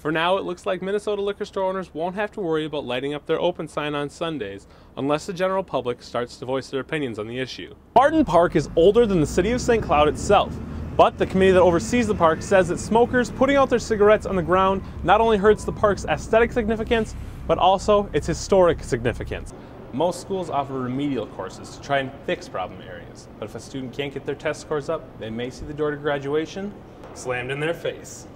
For now, it looks like Minnesota liquor store owners won't have to worry about lighting up their open sign on Sundays unless the general public starts to voice their opinions on the issue. Martin Park is older than the city of St. Cloud itself, but the committee that oversees the park says that smokers putting out their cigarettes on the ground not only hurts the park's aesthetic significance, but also its historic significance. Most schools offer remedial courses to try and fix problem areas, but if a student can't get their test scores up, they may see the door to graduation slammed in their face.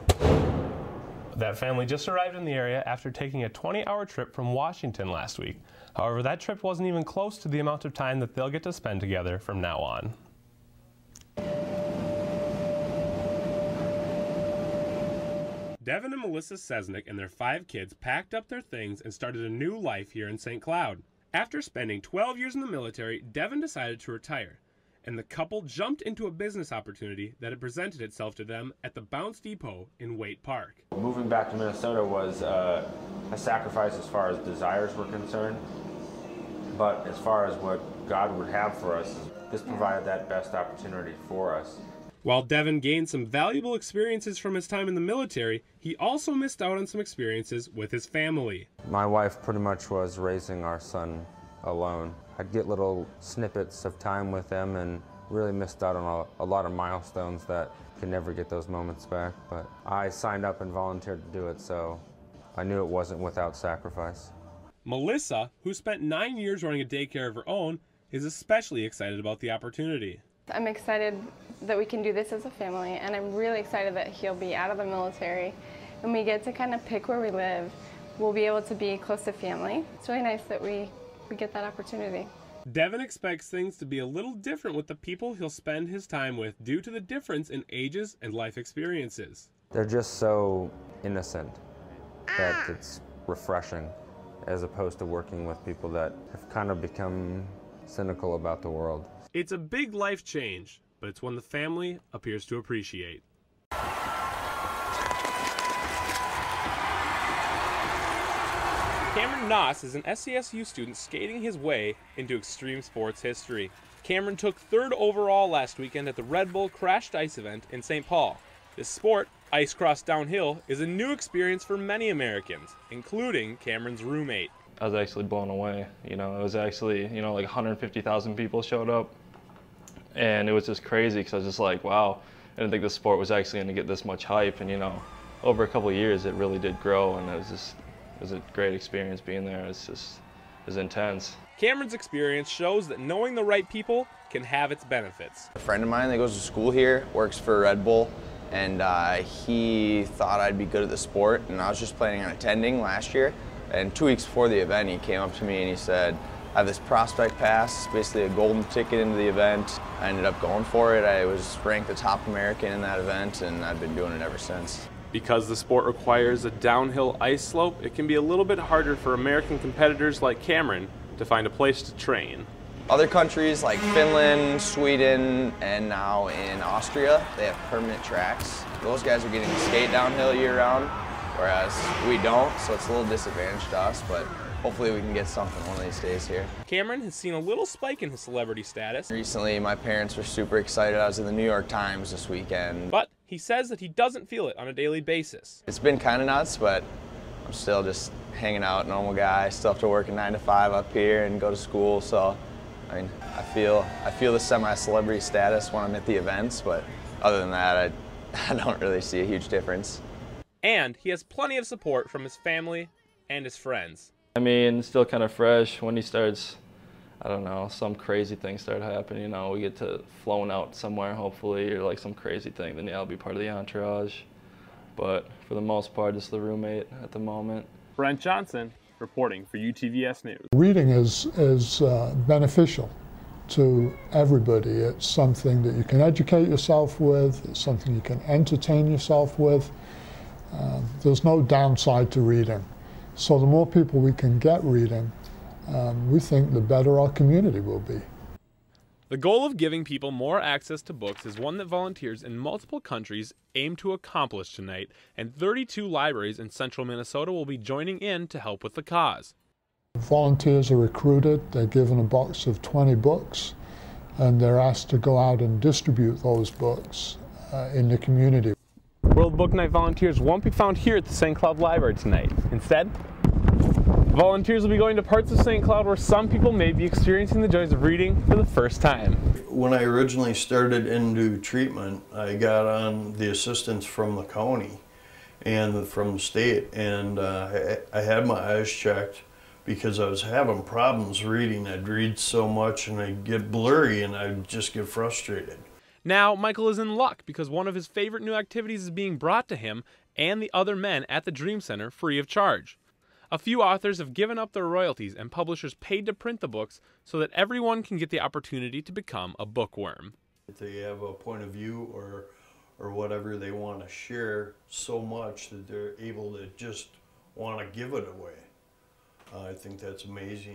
That family just arrived in the area after taking a 20-hour trip from Washington last week. However, that trip wasn't even close to the amount of time that they'll get to spend together from now on. Devin and Melissa Sesnick and their 5 kids packed up their things and started a new life here in St. Cloud. After spending 12 years in the military, Devin decided to retire, and the couple jumped into a business opportunity that had presented itself to them at the Bounce Depot in Waite Park. Moving back to Minnesota was a sacrifice as far as desires were concerned, but as far as what God would have for us, this provided that best opportunity for us. While Devin gained some valuable experiences from his time in the military, he also missed out on some experiences with his family. My wife pretty much was raising our son alone. I'd get little snippets of time with them and really missed out on a lot of milestones that could never get those moments back. But I signed up and volunteered to do it, so I knew it wasn't without sacrifice. Melissa, who spent 9 years running a daycare of her own, is especially excited about the opportunity. I'm excited that we can do this as a family, and I'm really excited that he'll be out of the military and we get to kind of pick where we live. We'll be able to be close to family. It's really nice that we get that opportunity. Devin expects things to be a little different with the people he'll spend his time with due to the difference in ages and life experiences. They're just so innocent that it's refreshing, as opposed to working with people that have kind of become cynical about the world. It's a big life change, but it's one the family appears to appreciate. Cameron Noss is an SCSU student skating his way into extreme sports history. Cameron took 3rd overall last weekend at the Red Bull Crashed Ice event in St. Paul. This sport, ice cross downhill, is a new experience for many Americans, including Cameron's roommate. I was actually blown away. It was actually, like 150,000 people showed up. And it was just crazy because I was just like, wow, I didn't think this sport was actually going to get this much hype. And, over a couple of years, it really did grow, and it was a great experience being there. It was intense. Cameron's experience shows that knowing the right people can have its benefits. A friend of mine that goes to school here works for Red Bull, and he thought I'd be good at the sport, and I was just planning on attending last year. And 2 weeks before the event, he came up to me and he said, I have this prospect pass, basically a golden ticket into the event. I ended up going for it. I was ranked the top American in that event, and I've been doing it ever since. Because the sport requires a downhill ice slope, it can be a little bit harder for American competitors like Cameron to find a place to train. Other countries like Finland, Sweden, and now in Austria, they have permanent tracks. Those guys are getting to skate downhill year-round, whereas we don't, so it's a little disadvantage to us, but hopefully we can get something one of these days here. Cameron has seen a little spike in his celebrity status. Recently, my parents were super excited. I was in the New York Times this weekend. But he says that he doesn't feel it on a daily basis. It's been kind of nuts, but I'm still just hanging out, normal guy. Still have to work a 9 to 5 up here and go to school, so I mean, I feel the semi-celebrity status when I'm at the events, but other than that, I don't really see a huge difference. And he has plenty of support from his family and his friends. I mean, it's still kind of fresh when he starts, I don't know, some crazy things start happening, we get to flown out somewhere hopefully, or like some crazy thing, then yeah, I'll be part of the entourage. But for the most part, just the roommate at the moment. Brent Johnson, reporting for UTVS News. Reading is beneficial to everybody. It's something that you can educate yourself with, it's something you can entertain yourself with. There's no downside to reading. So the more people we can get reading, we think the better our community will be. The goal of giving people more access to books is one that volunteers in multiple countries aim to accomplish tonight, and 32 libraries in central Minnesota will be joining in to help with the cause. Volunteers are recruited, they're given a box of 20 books, and they're asked to go out and distribute those books in the community. World Book Night volunteers won't be found here at the St. Cloud Library tonight. Instead, volunteers will be going to parts of St. Cloud where some people may be experiencing the joys of reading for the first time. When I originally started into treatment, I got on the assistance from the county and from the state, and I had my eyes checked because I was having problems reading. I'd read so much and I'd get blurry and I'd just get frustrated. Now, Michael is in luck because one of his favorite new activities is being brought to him and the other men at the Dream Center free of charge. A few authors have given up their royalties and publishers paid to print the books so that everyone can get the opportunity to become a bookworm. If they have a point of view or whatever they want to share so much that they're able to just want to give it away. I think that's amazing.